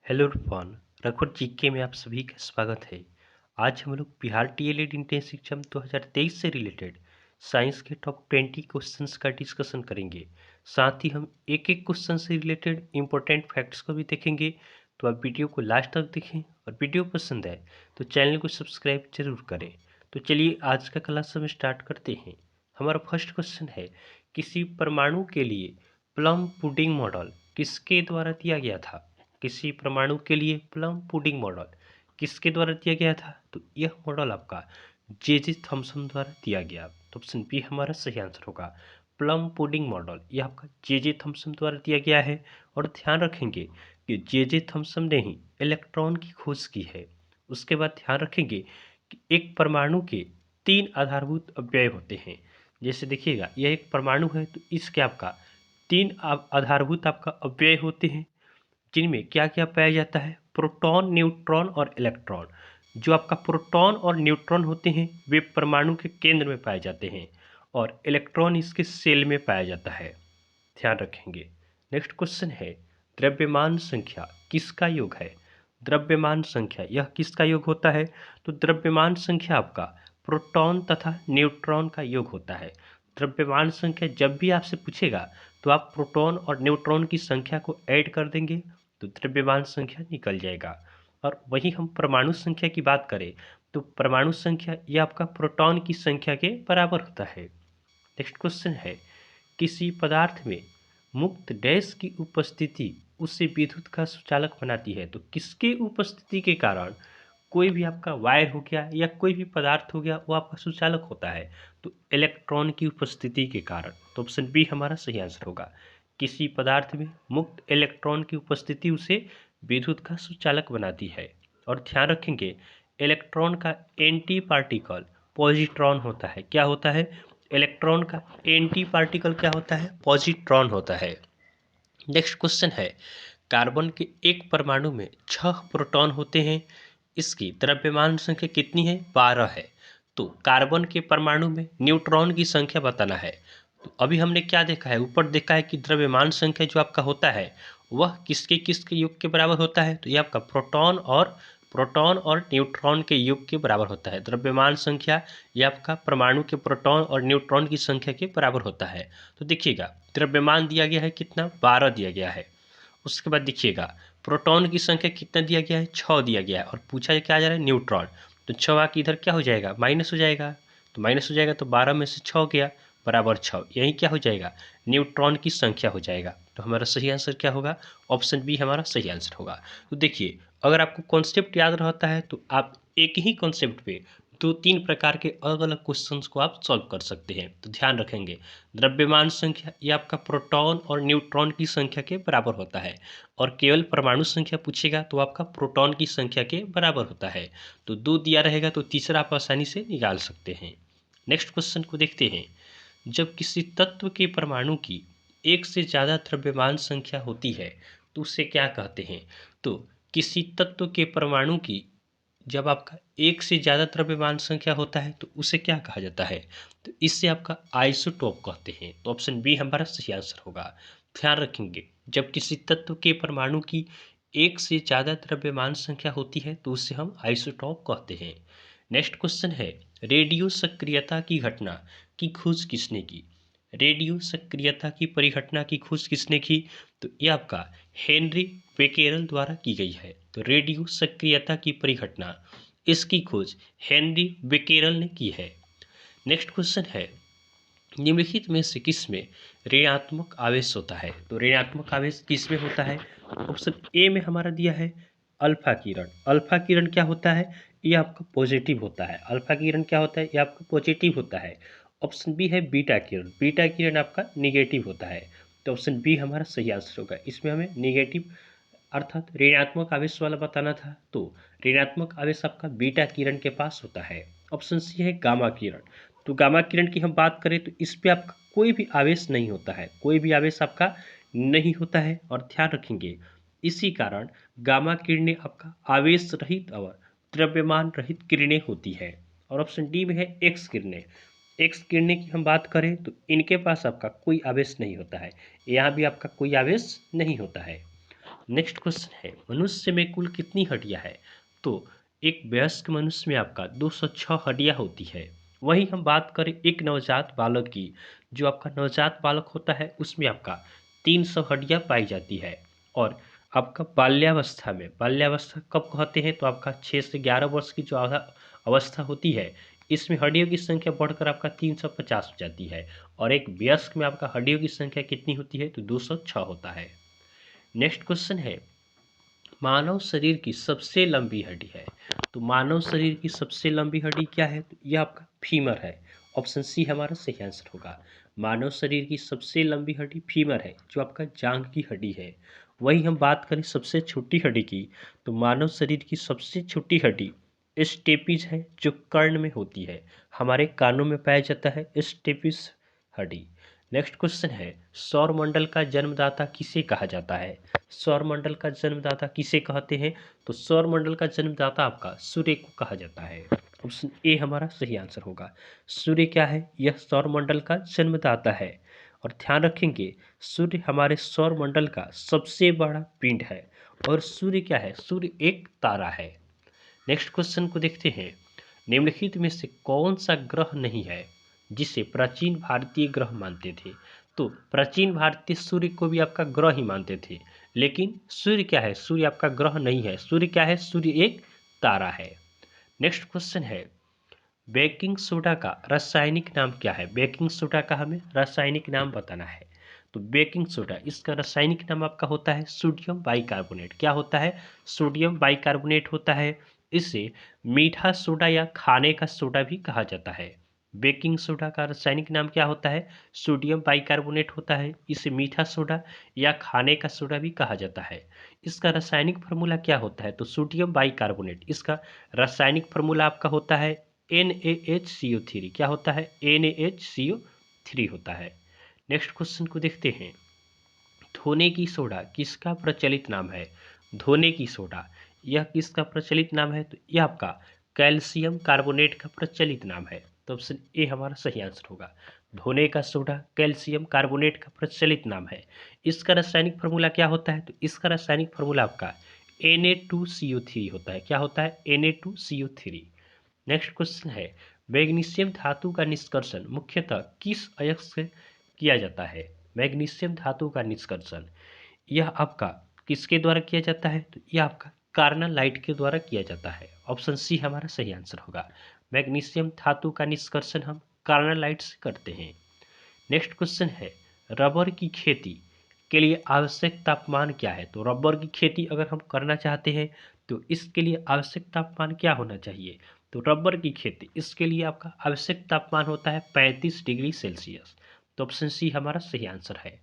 Hello everyone, रघुवर GK में आप सभी का स्वागत है। आज हम लोग बिहार टीएलएड इंट्रेंस एग्जाम 2023 से रिलेटेड साइंस के टॉप 20 क्वेश्चंस का डिस्कशन करेंगे। साथ ही हम एक एक क्वेश्चन से रिलेटेड इंपॉर्टेंट फैक्ट्स को भी देखेंगे। तो आप वीडियो को लास्ट तक देखें और वीडियो पसंद आए तो चैनल को सब्सक्राइब जरूर करें। तो चलिए आज का क्लास हम स्टार्ट करते हैं। हमारा फर्स्ट क्वेश्चन है, किसी परमाणु के लिए प्लम पुडिंग मॉडल किसके द्वारा दिया गया था? किसी परमाणु के लिए प्लम पुडिंग मॉडल किसके द्वारा दिया गया था? तो यह मॉडल आपका जे थॉमसन द्वारा दिया गया। तो ऑप्शन बी हमारा सही आंसर होगा। प्लम पुडिंग मॉडल यह आपका जे थॉमसन द्वारा दिया गया है। और ध्यान रखेंगे कि जे थॉमसन ने ही इलेक्ट्रॉन की खोज की है। उसके बाद ध्यान रखेंगे कि एक परमाणु के 3 आधारभूत अवयव होते हैं। जैसे देखिएगा, यह एक परमाणु है तो इसके आपका 3 आधारभूत आपका अवयव होते हैं, जिनमें क्या क्या पाया जाता है? प्रोटॉन, न्यूट्रॉन और इलेक्ट्रॉन। जो आपका प्रोटॉन और न्यूट्रॉन होते हैं वे परमाणु के केंद्र में पाए जाते हैं और इलेक्ट्रॉन इसके सेल में पाया जाता है। ध्यान रखेंगे। नेक्स्ट क्वेश्चन है, द्रव्यमान संख्या किसका योग है? द्रव्यमान संख्या यह किसका योग होता है? तो द्रव्यमान संख्या आपका प्रोटॉन तथा न्यूट्रॉन का योग होता है। द्रव्यमान संख्या जब भी आपसे पूछेगा तो आप प्रोटॉन और न्यूट्रॉन की संख्या को ऐड कर देंगे तो द्रव्यमान संख्या निकल जाएगा। और वही हम परमाणु संख्या की बात करें तो परमाणु संख्या यह आपका प्रोटॉन की संख्या के बराबर होता है। नेक्स्ट क्वेश्चन है, किसी पदार्थ में मुक्त डैश की उपस्थिति उसे विद्युत का सुचालक बनाती है। तो किसके उपस्थिति के कारण कोई भी आपका वायर हो गया या कोई भी पदार्थ हो गया वो आपका सुचालक होता है? तो इलेक्ट्रॉन की उपस्थिति के कारण। तो ऑप्शन बी हमारा सही आंसर होगा। किसी पदार्थ में मुक्त इलेक्ट्रॉन की उपस्थिति उसे विद्युत का सुचालक बनाती है। और ध्यान रखेंगे, इलेक्ट्रॉन का एंटी पार्टिकल पॉजिट्रॉन होता है। क्या होता है? इलेक्ट्रॉन का एंटी पार्टिकल क्या होता है? पॉजिट्रॉन होता है। नेक्स्ट क्वेश्चन है, कार्बन के एक परमाणु में 6 प्रोटॉन होते हैं, इसकी द्रव्यमान संख्या कितनी है? 12 है। तो कार्बन के परमाणु में न्यूट्रॉन की संख्या बताना है। तो अभी हमने क्या देखा है? ऊपर देखा है कि द्रव्यमान संख्या जो आपका होता है वह किसके किसके योग के बराबर होता है? तो ये आपका प्रोटॉन और न्यूट्रॉन के योग के बराबर होता है। द्रव्यमान संख्या ये आपका परमाणु के प्रोटॉन और न्यूट्रॉन की संख्या के बराबर होता है। तो देखिएगा, द्रव्यमान दिया गया है कितना? 12 दिया गया है। उसके बाद देखिएगा, प्रोटॉन की संख्या कितना दिया गया है? 6 दिया गया है। और पूछा क्या जा रहा है? न्यूट्रॉन। तो 6 आके इधर क्या हो जाएगा? माइनस हो जाएगा। तो माइनस हो जाएगा तो 12 में से 6 गया बराबर 6। यही क्या हो जाएगा? न्यूट्रॉन की संख्या हो जाएगा। तो हमारा सही आंसर क्या होगा? ऑप्शन बी हमारा सही आंसर होगा। तो देखिए, अगर आपको कॉन्सेप्ट याद रहता है तो आप एक ही कॉन्सेप्ट पे 2-3 प्रकार के अलग अलग क्वेश्चंस को आप सॉल्व कर सकते हैं। तो ध्यान रखेंगे, द्रव्यमान संख्या ये आपका प्रोटॉन और न्यूट्रॉन की संख्या के बराबर होता है। और केवल परमाणु संख्या पूछेगा तो आपका प्रोटॉन की संख्या के बराबर होता है। तो 2 दिया रहेगा तो तीसरा आप आसानी से निकाल सकते हैं। नेक्स्ट क्वेश्चन को देखते हैं, जब किसी तत्व के परमाणु की एक से ज़्यादा द्रव्यमान संख्या होती है तो उसे क्या कहते हैं? तो किसी तत्व के परमाणु की जब आपका एक से ज़्यादा द्रव्यमान संख्या होता है तो उसे क्या कहा जाता है? तो इससे आपका आइसोटोप कहते हैं। तो ऑप्शन बी हमारा सही आंसर होगा। ध्यान रखेंगे, जब किसी तत्व के परमाणु की एक से ज़्यादा द्रव्यमान संख्या होती है तो उसे हम आइसोटोप कहते हैं। नेक्स्ट क्वेश्चन है, रेडियो सक्रियता की घटना की खोज किसने की? रेडियो सक्रियता की परिघटना की खोज किसने की? तो ये आपका हेनरी बेकेरल द्वारा की गई है। तो रेडियो सक्रियता की परिघटना इसकी खोज हेनरी बेकेरल ने की है। नेक्स्ट क्वेश्चन है, निम्नलिखित में से किस में ऋणात्मक आवेश होता है? तो ऋणात्मक आवेश किस में होता है? ऑप्शन ए में हमारा दिया है अल्फा किरण। अल्फा किरण क्या होता है? ये आपका पॉजिटिव होता है। अल्फा किरण क्या होता है? ये आपका पॉजिटिव होता है। ऑप्शन बी है बीटा किरण। बीटा किरण आपका निगेटिव होता है। तो ऑप्शन बी हमारा सही आंसर होगा। इसमें हमें निगेटिव अर्थात ऋणात्मक आवेश वाला बताना था। तो ऋणात्मक आवेश आपका बीटा किरण के पास होता है। ऑप्शन सी है गामा किरण। तो गामा किरण की हम बात करें तो इस पे आपका कोई भी आवेश नहीं होता है, कोई भी आवेश आपका नहीं होता है। और ध्यान रखेंगे, इसी कारण गामा किरणें आपका आवेश रहित और द्रव्यमान रहित किरणें होती है। और ऑप्शन डी में है एक्स किरणें। एक्स किरणें की हम बात करें तो इनके पास आपका कोई आवेश नहीं होता है, यहाँ भी आपका कोई आवेश नहीं होता है। नेक्स्ट क्वेश्चन है, मनुष्य में कुल कितनी हड्डियां है? तो एक वयस्क मनुष्य में आपका 206 हड्डियां होती है। वहीं हम बात करें एक नवजात बालक की, जो आपका नवजात बालक होता है उसमें आपका 300 हड्डियां पाई जाती है। और आपका बाल्यावस्था में, बाल्यावस्था कब कहते हैं? तो आपका 6 से 11 वर्ष की जो अवस्था होती है, इसमें हड्डियों की संख्या बढ़कर आपका 350 हो जाती है। और एक वयस्क में आपका हड्डियों की संख्या कितनी होती है? तो 206 होता है। नेक्स्ट क्वेश्चन है, मानव शरीर की सबसे लंबी हड्डी है। तो मानव शरीर की सबसे लंबी हड्डी क्या है? तो यह आपका फीमर है। ऑप्शन सी हमारा सही आंसर होगा। मानव शरीर की सबसे लंबी हड्डी फीमर है, जो आपका जांघ की हड्डी है। वहीं हम बात करें सबसे छोटी हड्डी की, तो मानव शरीर की सबसे छोटी हड्डी स्टेपिज है, जो कर्ण में होती है, हमारे कानों में पाया जाता है स्टेपिज हड्डी। नेक्स्ट क्वेश्चन है, सौरमंडल का जन्मदाता किसे कहा जाता है? सौरमंडल का जन्मदाता किसे कहते हैं? तो सौरमंडल का जन्मदाता आपका सूर्य को कहा जाता है। ऑप्शन ए हमारा सही आंसर होगा। सूर्य क्या है? यह सौरमंडल का जन्मदाता है। और ध्यान रखेंगे, सूर्य हमारे सौरमंडल का सबसे बड़ा पिंड है। और सूर्य क्या है? सूर्य एक तारा है। नेक्स्ट क्वेश्चन को देखते हैं, निम्नलिखित में से कौन सा ग्रह नहीं है जिसे प्राचीन भारतीय ग्रह मानते थे? तो प्राचीन भारतीय सूर्य को भी आपका ग्रह ही मानते थे, लेकिन सूर्य क्या है? सूर्य आपका ग्रह नहीं है। सूर्य क्या है? सूर्य एक तारा है। नेक्स्ट क्वेश्चन है, बेकिंग सोडा का रासायनिक नाम क्या है? बेकिंग सोडा का हमें रासायनिक नाम बताना है। तो बेकिंग सोडा, इसका रासायनिक नाम आपका होता है सोडियम बाइकार्बोनेट। क्या होता है? सोडियम बाइकार्बोनेट होता है। इसे मीठा सोडा या खाने का सोडा भी कहा जाता है। बेकिंग सोडा का रासायनिक नाम क्या होता है? सोडियम बाइकार्बोनेट होता है। इसे मीठा सोडा या खाने का सोडा भी कहा जाता है। इसका रासायनिक फार्मूला क्या होता है? तो सोडियम बाइकार्बोनेट, इसका रासायनिक फार्मूला आपका होता है NaHCO3। क्या होता है? NaHCO3 होता है। नेक्स्ट क्वेश्चन को देखते हैं, धोने की सोडा किसका प्रचलित नाम है? धोने की सोडा, यह किसका प्रचलित नाम है? तो यह आपका कैल्शियम कार्बोनेट का प्रचलित नाम है। तो ऑप्शन ए हमारा सही आंसर होगा। धोने का सोडा कैल्शियम कार्बोनेट का प्रचलित नाम है। इसका रासायनिक फार्मूला क्या होता है? तो इसका रासायनिक फार्मूला आपका Na2CO3 होता है। क्या होता है? Na2CO3। नेक्स्ट क्वेश्चन है, मैग्नीशियम धातु का निष्कर्षण मुख्यतः किस अयस्क से किया जाता है? मैग्नीशियम धातु का निष्कर्षण यह आपका किसके द्वारा किया जाता है? तो यह आपका कार्नालाइट के द्वारा किया जाता है। ऑप्शन सी हमारा सही आंसर होगा। मैग्नीशियम धातु का निष्कर्षण हम कार्नालाइट से करते हैं। नेक्स्ट क्वेश्चन है, रबर की खेती के लिए आवश्यक तापमान क्या है? तो रबर की खेती अगर हम करना चाहते हैं तो इसके लिए आवश्यक तापमान क्या होना चाहिए? तो रबर की खेती, इसके लिए आपका आवश्यक तापमान होता है 35 डिग्री सेल्सियस। तो ऑप्शन सी हमारा सही आंसर है।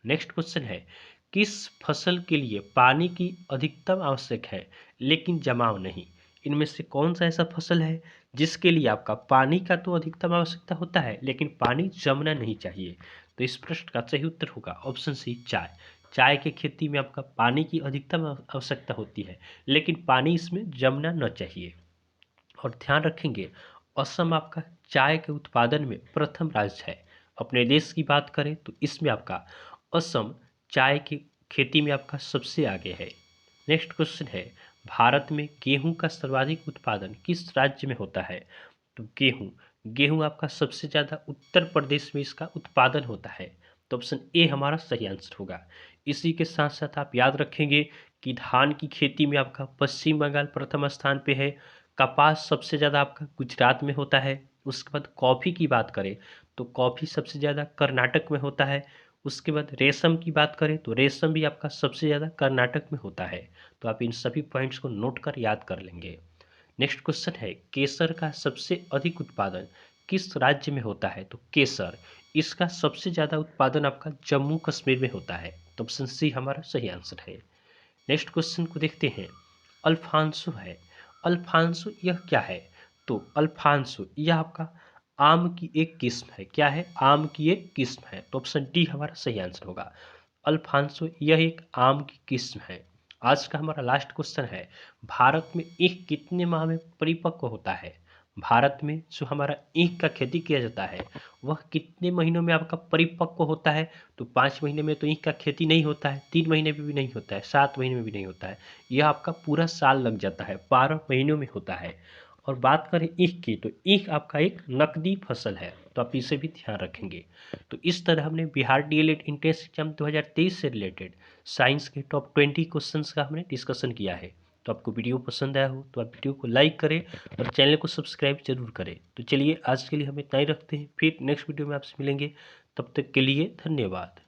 नेक्स्ट क्वेश्चन है, किस फसल के लिए पानी की अधिकतम आवश्यक है लेकिन जमाव नहीं? इनमें से कौन सा ऐसा फसल है जिसके लिए आपका पानी का तो अधिकतम आवश्यकता होता है लेकिन पानी जमना नहीं चाहिए? तो इस प्रश्न का सही उत्तर होगा ऑप्शन सी, चाय। चाय की खेती में आपका पानी की अधिकतम आवश्यकता होती है, लेकिन पानी इसमें जमना न चाहिए। और ध्यान रखेंगे, असम आपका चाय के उत्पादन में प्रथम राज्य है। अपने देश की बात करें तो इसमें आपका असम चाय की खेती में आपका सबसे आगे है। नेक्स्ट क्वेश्चन है, भारत में गेहूं का सर्वाधिक उत्पादन किस राज्य में होता है? तो गेहूं, गेहूं आपका सबसे ज़्यादा उत्तर प्रदेश में इसका उत्पादन होता है। तो ऑप्शन ए हमारा सही आंसर होगा। इसी के साथ साथ आप याद रखेंगे कि धान की खेती में आपका पश्चिम बंगाल प्रथम स्थान पे है। कपास सबसे ज़्यादा आपका गुजरात में होता है। उसके बाद कॉफ़ी की बात करें तो कॉफ़ी सबसे ज़्यादा कर्नाटक में होता है। उसके बाद रेशम की बात करें तो रेशम भी आपका सबसे ज़्यादा कर्नाटक में होता है। तो आप इन सभी पॉइंट्स को नोट कर याद कर लेंगे। नेक्स्ट क्वेश्चन है, केसर का सबसे अधिक उत्पादन किस राज्य में होता है? तो केसर, इसका सबसे ज़्यादा उत्पादन आपका जम्मू कश्मीर में होता है। तो ऑप्शन सी हमारा सही आंसर है। नेक्स्ट क्वेश्चन को देखते हैं, अल्फांसो है। अल्फांसो यह क्या है? तो अल्फांसो यह आपका आम की एक किस्म है। क्या है? आम की एक किस्म है। तो ऑप्शन डी हमारा सही आंसर होगा। अल्फांसो यह एक आम की किस्म है। आज का हमारा लास्ट क्वेश्चन है, भारत में ईख कितने माह में परिपक्व होता है? भारत में जो हमारा ईख का खेती किया जाता है वह कितने महीनों में आपका परिपक्व होता है? तो 5 महीने में तो ईख का खेती नहीं होता है, 3 महीने में भी नहीं होता है, 7 महीने में भी नहीं होता है। यह आपका पूरा साल लग जाता है, 12 महीनों में होता है। और बात करें ईख की, तो ईख आपका एक नकदी फसल है, तो आप इसे भी ध्यान रखेंगे। तो इस तरह हमने बिहार डीएलएड एंट्रेंस एग्जाम 2023 से रिलेटेड साइंस के टॉप 20 क्वेश्चंस का हमने डिस्कशन किया है। तो आपको वीडियो पसंद आया हो तो आप वीडियो को लाइक करें और चैनल को सब्सक्राइब जरूर करें। तो चलिए आज के लिए हम इतना ही रखते हैं, फिर नेक्स्ट वीडियो में आपसे मिलेंगे। तब तक के लिए धन्यवाद।